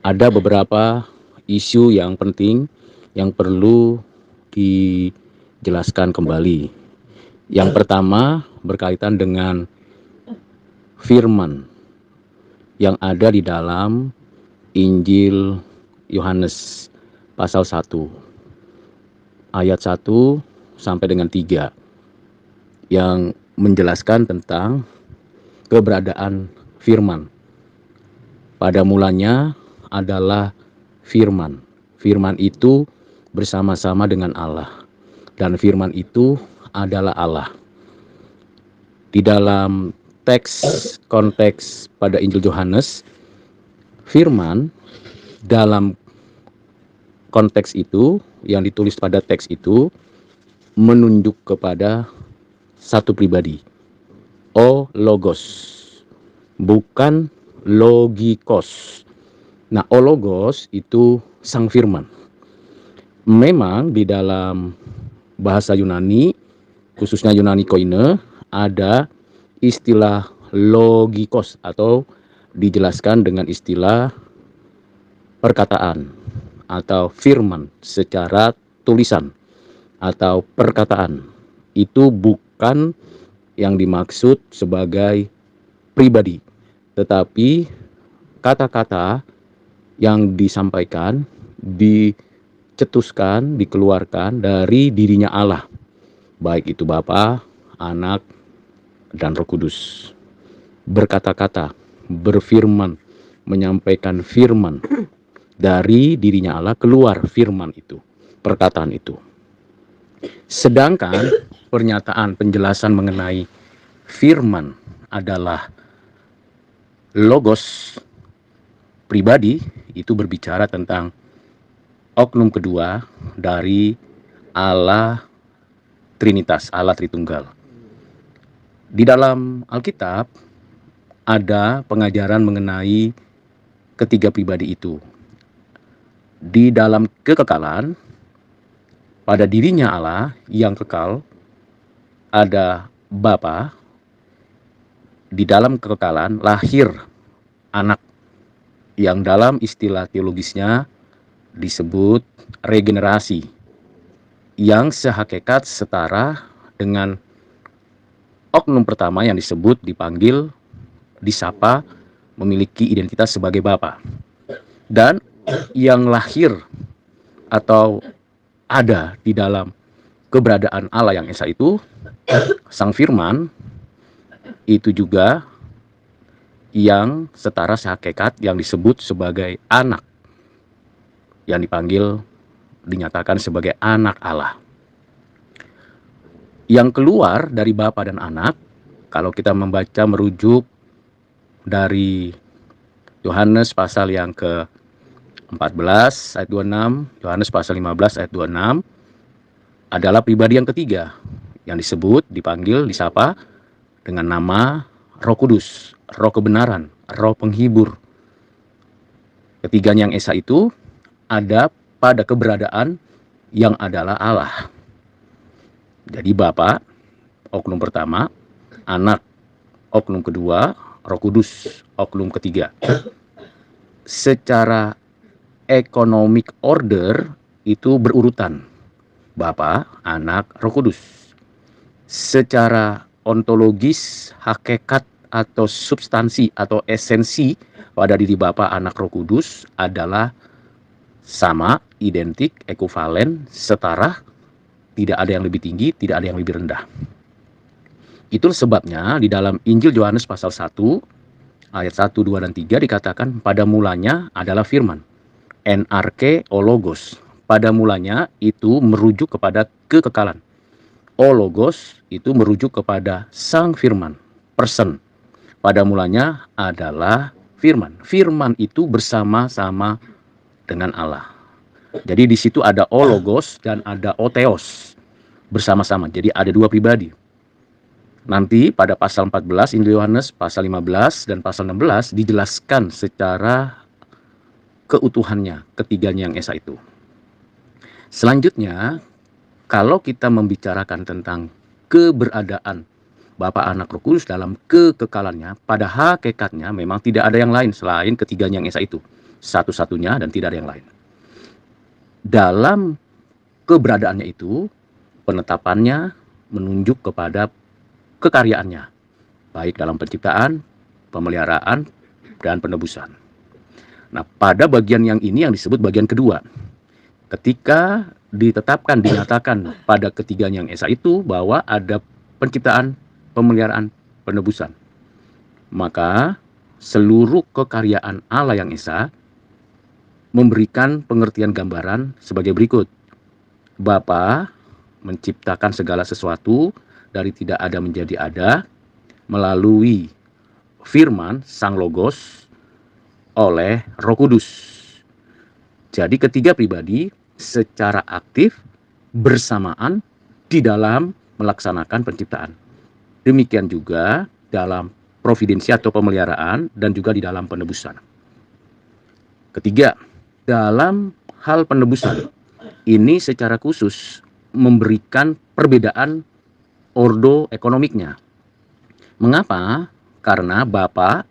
ada beberapa isu yang penting yang perlu dijelaskan kembali. Yang pertama berkaitan dengan firman yang ada di dalam Injil Yohanes pasal 1 ayat 1 sampai dengan 3 yang menjelaskan tentang keberadaan firman. Pada mulanya adalah firman. Firman itu bersama-sama dengan Allah. Dan firman itu adalah Allah. Di dalam konteks pada Injil Yohanes, firman dalam konteks itu yang ditulis pada teks itu menunjuk kepada satu pribadi. Logos, bukan logikos. Nah, logos itu sang firman. Memang di dalam bahasa Yunani, khususnya Yunani Koine, ada istilah logikos atau dijelaskan dengan istilah perkataan atau firman secara tulisan atau perkataan. Itu bukan yang dimaksud sebagai pribadi, tetapi kata-kata yang disampaikan, dicetuskan, dikeluarkan dari dirinya Allah, baik itu Bapa, Anak, dan Roh Kudus. Berkata-kata, berfirman, menyampaikan firman dari dirinya Allah, keluar firman itu, perkataan itu. Sedangkan pernyataan penjelasan mengenai firman adalah logos pribadi, itu berbicara tentang oknum kedua dari Allah Trinitas, Allah Tritunggal. Di dalam Alkitab ada pengajaran mengenai ketiga pribadi itu. Di dalam kekekalan, pada dirinya Allah yang kekal, ada Bapa. Di dalam kekekalan lahir anak yang dalam istilah teologisnya disebut regenerasi, yang sehakikat setara dengan oknum pertama yang disebut, dipanggil, disapa, memiliki identitas sebagai Bapa. Dan yang lahir atau ada di dalam keberadaan Allah yang Esa itu, Sang Firman, itu juga yang setara sehakikat yang disebut sebagai anak, yang dipanggil, dinyatakan sebagai anak Allah. Yang keluar dari Bapa dan Anak, kalau kita membaca merujuk dari Yohanes pasal yang ke-14 ayat 26, Yohanes pasal 15 ayat 26, adalah pribadi yang ketiga yang disebut, dipanggil, disapa dengan nama Roh Kudus, Roh kebenaran, Roh penghibur. Ketiganya yang Esa itu ada pada keberadaan yang adalah Allah. Jadi Bapa, oknum pertama, Anak, oknum kedua, Roh Kudus, oknum ketiga. Secara economic order itu berurutan. Bapa, Anak, Roh Kudus. Secara ontologis, hakikat atau substansi atau esensi pada diri Bapa, Anak, Roh Kudus adalah sama, identik, ekuvalen, setara, tidak ada yang lebih tinggi, tidak ada yang lebih rendah. Itu sebabnya di dalam Injil Yohanes pasal 1 ayat 1, 2, dan 3 dikatakan pada mulanya adalah firman. NRK ologos. Pada mulanya itu merujuk kepada kekekalan. Ologos itu merujuk kepada sang firman, person. Pada mulanya adalah firman. Firman itu bersama-sama dengan Allah. Jadi di situ ada ologos dan ada oteos bersama-sama. Jadi ada dua pribadi. Nanti pada pasal 14 Injil Yohanes, pasal 15 dan pasal 16 dijelaskan secara keutuhannya ketiganya yang Esa itu. Selanjutnya, kalau kita membicarakan tentang keberadaan Bapa, Anak, Roh Kudus dalam kekekalannya, pada hakikatnya memang tidak ada yang lain selain ketiganya yang Esa itu. satu-satunya dan tidak ada yang lain. Dalam keberadaannya itu, penetapannya menunjuk kepada kekaryaannya, baik dalam penciptaan, pemeliharaan, dan penebusan. Nah, pada bagian yang ini yang disebut bagian kedua. Ketika ditetapkan, dinyatakan pada ketiganya yang esa itu bahwa ada penciptaan, pemeliharaan, penebusan. Maka seluruh kekaryaan Allah yang esa memberikan pengertian gambaran sebagai berikut. Bapa menciptakan segala sesuatu dari tidak ada menjadi ada melalui firman Sang Logos oleh Roh Kudus. Jadi ketiga pribadi secara aktif bersamaan di dalam melaksanakan penciptaan. Demikian juga dalam providensi atau pemeliharaan dan juga di dalam penebusan. Ketiga, dalam hal penebusan ini secara khusus memberikan perbedaan ordo ekonomiknya. Mengapa? Karena Bapa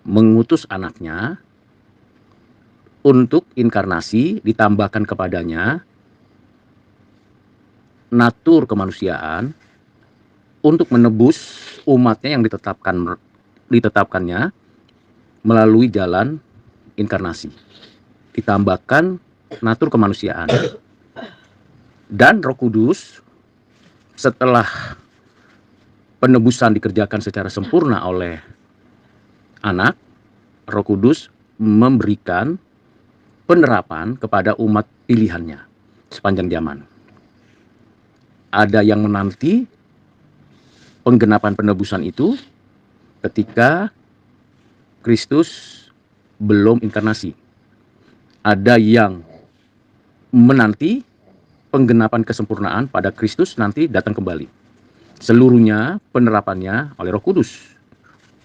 mengutus anaknya untuk inkarnasi, ditambahkan kepadanya natur kemanusiaan untuk menebus umatnya yang ditetapkannya melalui jalan inkarnasi. Ditambahkan natur kemanusiaan. Dan Roh Kudus setelah penebusan dikerjakan secara sempurna oleh anak, Roh Kudus memberikan penerapan kepada umat pilihannya sepanjang zaman. Ada yang menanti penggenapan penebusan itu ketika Kristus belum inkarnasi. Ada yang menanti penggenapan kesempurnaan pada Kristus nanti datang kembali. Seluruhnya penerapannya oleh Roh Kudus,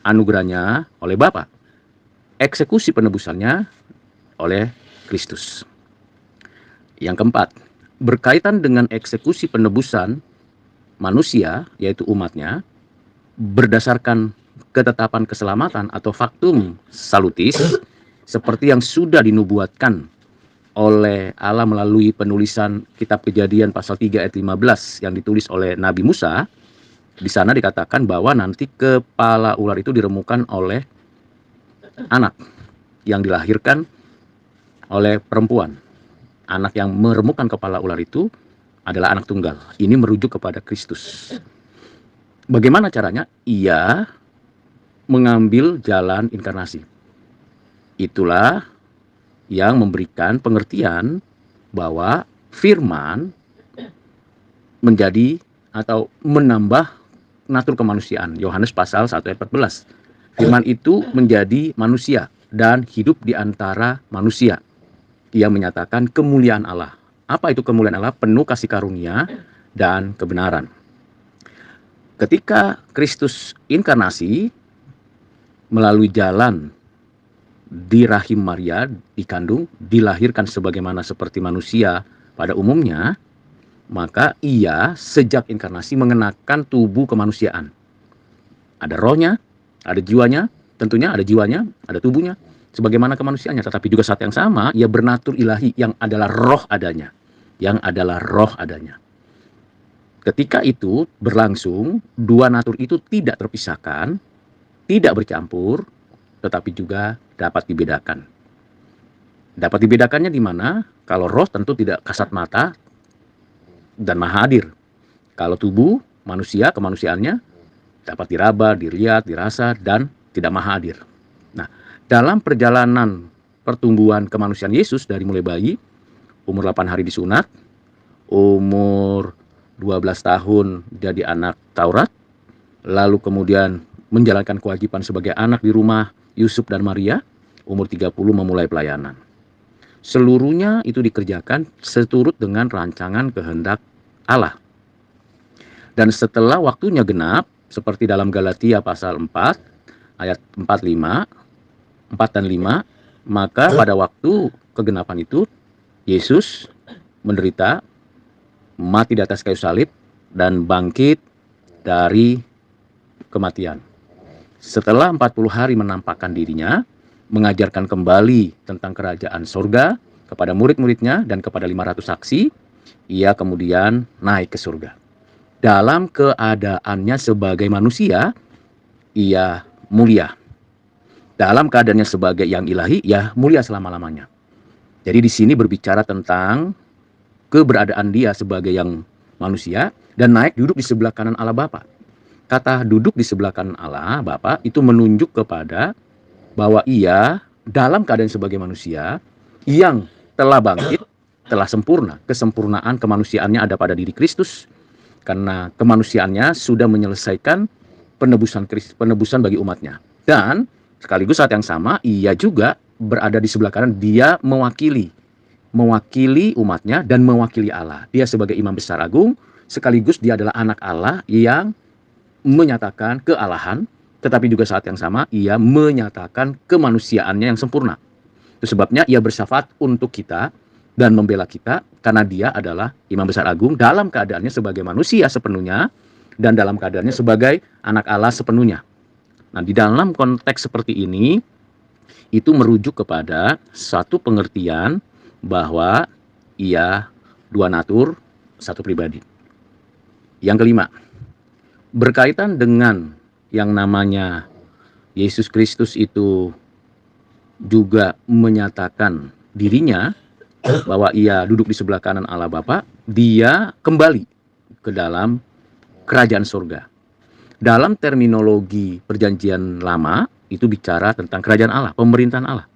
anugerahnya oleh Bapa, eksekusi penebusannya oleh Kristus. Yang keempat, berkaitan dengan eksekusi penebusan manusia, yaitu umatnya, berdasarkan ketetapan keselamatan atau faktum salutis, seperti yang sudah dinubuatkan oleh Allah melalui penulisan kitab Kejadian pasal 3 ayat 15 yang ditulis oleh Nabi Musa. Di sana dikatakan bahwa nanti kepala ular itu diremukan oleh anak yang dilahirkan oleh perempuan. Anak yang meremukkan kepala ular itu adalah anak tunggal. Ini merujuk kepada Kristus. Bagaimana caranya? Ia mengambil jalan inkarnasi. Itulah yang memberikan pengertian bahwa firman menjadi atau menambah natur kemanusiaan. Yohanes pasal 1 ayat 14. Firman itu menjadi manusia dan hidup di antara manusia. Ia menyatakan kemuliaan Allah. Apa itu kemuliaan Allah? Penuh kasih karunia dan kebenaran. Ketika Kristus inkarnasi melalui jalan di rahim Maria, dikandung, dilahirkan sebagaimana seperti manusia pada umumnya, maka ia sejak inkarnasi mengenakan tubuh kemanusiaan. Ada rohnya, ada jiwanya, tentunya ada jiwanya, ada tubuhnya, sebagaimana kemanusiaannya, tetapi juga saat yang sama ia bernatur ilahi yang adalah roh adanya, Ketika itu berlangsung, dua natur itu tidak terpisahkan, tidak bercampur, tetapi juga dapat dibedakan. Dapat dibedakannya di mana? Kalau roh tentu tidak kasat mata dan maha hadir. Kalau tubuh manusia, kemanusiaannya dapat diraba, dilihat, dirasa, dan tidak maha hadir. Nah, dalam perjalanan pertumbuhan kemanusiaan Yesus dari mulai bayi, umur 8 hari disunat, umur 12 tahun jadi anak Taurat, lalu kemudian menjalankan kewajiban sebagai anak di rumah Yusuf dan Maria, umur 30 memulai pelayanan. Seluruhnya itu dikerjakan seturut dengan rancangan kehendak Allah. Dan setelah waktunya genap, seperti dalam Galatia pasal 4, ayat 4 dan 5, maka pada waktu kegenapan itu, Yesus menderita, mati di atas kayu salib, dan bangkit dari kematian. Setelah 40 hari menampakkan dirinya, mengajarkan kembali tentang kerajaan surga kepada murid-muridnya dan kepada 500 saksi. Ia kemudian naik ke surga. Dalam keadaannya sebagai manusia, ia mulia. Dalam keadaannya sebagai yang ilahi, ia mulia selama-lamanya. Jadi di sini berbicara tentang keberadaan dia sebagai yang manusia dan naik duduk di sebelah kanan Allah Bapa. Kata duduk di sebelah kanan Allah Bapa itu menunjuk kepada bahwa ia dalam keadaan sebagai manusia yang telah bangkit, telah sempurna. Kesempurnaan kemanusiaannya ada pada diri Kristus karena kemanusiaannya sudah menyelesaikan penebusan bagi umatnya. Dan sekaligus saat yang sama ia juga berada di sebelah kanan, dia mewakili umatnya dan mewakili Allah. Dia sebagai imam besar agung, sekaligus dia adalah anak Allah yang menyatakan kealahan, tetapi juga saat yang sama ia menyatakan kemanusiaannya yang sempurna. Itu sebabnya ia bersyafaat untuk kita dan membela kita, karena dia adalah imam besar agung dalam keadaannya sebagai manusia sepenuhnya dan dalam keadaannya sebagai anak Allah sepenuhnya. Nah, di dalam konteks seperti ini, itu merujuk kepada satu pengertian bahwa ia dua natur, satu pribadi. Yang kelima, berkaitan dengan yang namanya Yesus Kristus itu juga menyatakan dirinya bahwa ia duduk di sebelah kanan Allah Bapa, dia kembali ke dalam kerajaan surga. Dalam terminologi perjanjian lama, itu bicara tentang kerajaan Allah, pemerintahan Allah.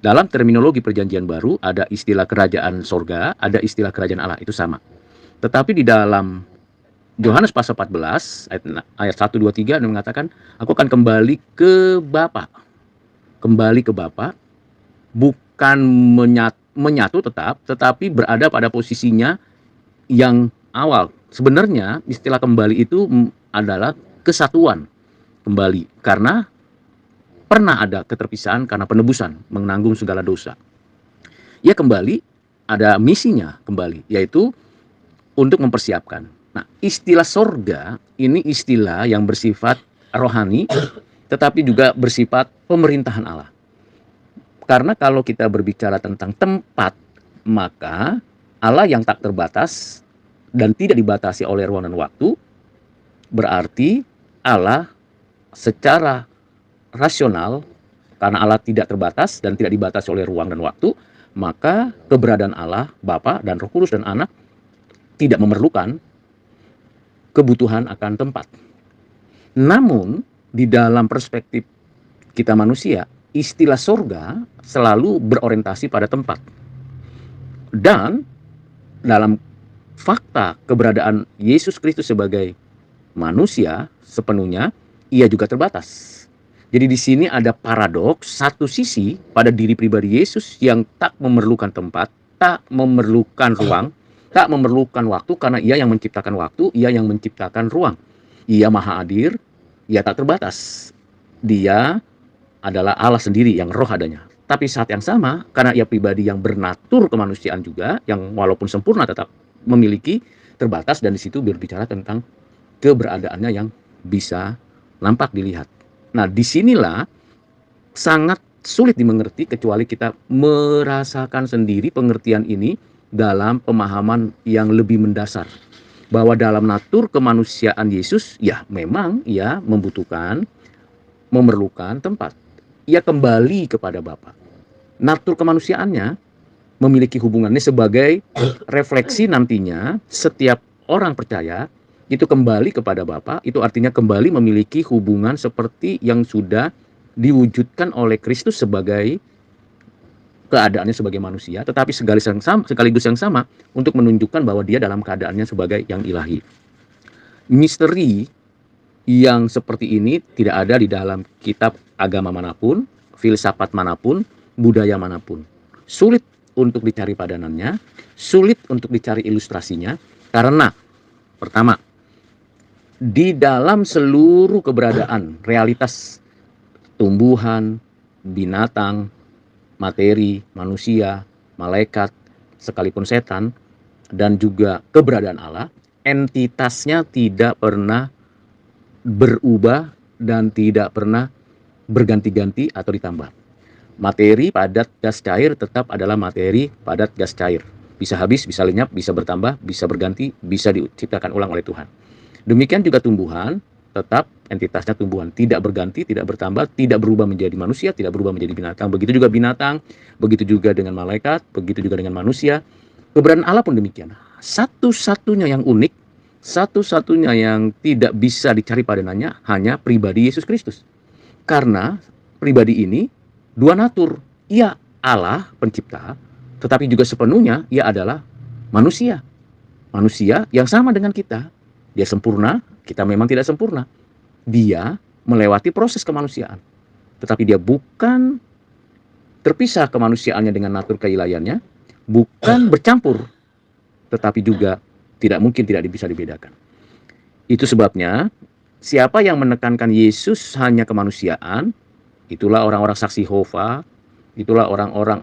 Dalam terminologi perjanjian baru, ada istilah kerajaan surga, ada istilah kerajaan Allah, itu sama. Tetapi di dalam Yohanes pasal 14, ayat 1, 2, 3, dia mengatakan, aku akan kembali ke Bapa. Kembali ke Bapa, bukan menyatu tetapi berada pada posisinya yang awal. Sebenarnya istilah kembali itu adalah kesatuan kembali, karena pernah ada keterpisahan karena penebusan, menanggung segala dosa. Ia kembali, ada misinya kembali, yaitu untuk mempersiapkan. Nah, istilah sorga ini istilah yang bersifat rohani, tetapi juga bersifat pemerintahan Allah. Karena kalau kita berbicara tentang tempat, maka Allah yang tak terbatas dan tidak dibatasi oleh ruang dan waktu, berarti Allah secara rasional, karena Allah tidak terbatas dan tidak dibatasi oleh ruang dan waktu, maka keberadaan Allah, Bapa dan Roh Kudus dan Anak tidak memerlukan kebutuhan akan tempat. Namun, di dalam perspektif kita manusia, istilah surga selalu berorientasi pada tempat. Dan dalam fakta keberadaan Yesus Kristus sebagai manusia sepenuhnya, ia juga terbatas. Jadi di sini ada paradoks, satu sisi pada diri pribadi Yesus yang tak memerlukan tempat, tak memerlukan ruang, tak memerlukan waktu, karena ia yang menciptakan waktu, ia yang menciptakan ruang. Ia maha hadir, ia tak terbatas. Dia adalah Allah sendiri yang roh adanya. Tapi saat yang sama, karena ia pribadi yang bernatur kemanusiaan juga, yang walaupun sempurna tetap memiliki terbatas, dan di situ berbicara tentang keberadaannya yang bisa nampak dilihat. Nah, disinilah sangat sulit dimengerti kecuali kita merasakan sendiri pengertian ini dalam pemahaman yang lebih mendasar. Bahwa dalam natur kemanusiaan Yesus, ya memang ia memerlukan tempat. Ia kembali kepada Bapa. Natur kemanusiaannya memiliki hubungannya sebagai refleksi nantinya setiap orang percaya itu kembali kepada Bapa, itu artinya kembali memiliki hubungan seperti yang sudah diwujudkan oleh Kristus sebagai keadaannya sebagai manusia, tetapi sekaligus yang sama untuk menunjukkan bahwa dia dalam keadaannya sebagai yang ilahi. Misteri yang seperti ini tidak ada di dalam kitab agama manapun, filsafat manapun, budaya manapun. Sulit untuk dicari padanannya, sulit untuk dicari ilustrasinya, karena pertama, di dalam seluruh keberadaan, realitas tumbuhan, binatang, materi, manusia, malaikat, sekalipun setan, dan juga keberadaan Allah, entitasnya tidak pernah berubah dan tidak pernah berganti-ganti atau ditambah. Materi padat gas cair tetap adalah materi padat gas cair. Bisa habis, bisa lenyap, bisa bertambah, bisa berganti, bisa diciptakan ulang oleh Tuhan. Demikian juga tumbuhan, tetap entitasnya tumbuhan, tidak berganti, tidak bertambah, tidak berubah menjadi manusia, tidak berubah menjadi binatang. Begitu juga binatang, begitu juga dengan malaikat, begitu juga dengan manusia. Keberadaan Allah pun demikian. Satu-satunya yang unik, satu-satunya yang tidak bisa dicari padanannya hanya pribadi Yesus Kristus. Karena pribadi ini dua natur. Ia Allah pencipta, tetapi juga sepenuhnya ia adalah manusia. Manusia yang sama dengan kita. Dia sempurna, kita memang tidak sempurna. Dia melewati proses kemanusiaan. Tetapi dia bukan terpisah kemanusiaannya dengan natur keilahiannya, bukan bercampur, tetapi juga tidak mungkin tidak bisa dibedakan. Itu sebabnya siapa yang menekankan Yesus hanya kemanusiaan, itulah orang-orang saksi Yehova, itulah orang-orang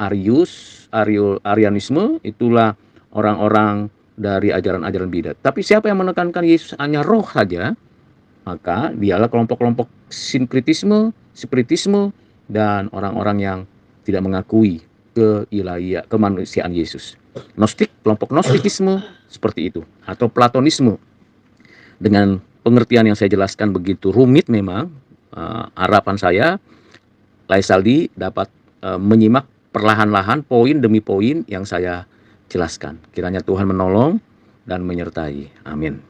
Arianisme, itulah orang-orang dari ajaran-ajaran bidat. Tapi siapa yang menekankan Yesus hanya roh saja, maka dialah kelompok-kelompok sinkritisme, spiritisme, dan orang-orang yang tidak mengakui keilahian, kemanusiaan Yesus. Gnostik, kelompok Gnostikisme seperti itu, atau Platonisme. Dengan pengertian yang saya jelaskan begitu rumit memang, harapan saya Laisaldi dapat menyimak perlahan-lahan poin demi poin yang saya jelaskan. Kiranya Tuhan menolong dan menyertai. Amin.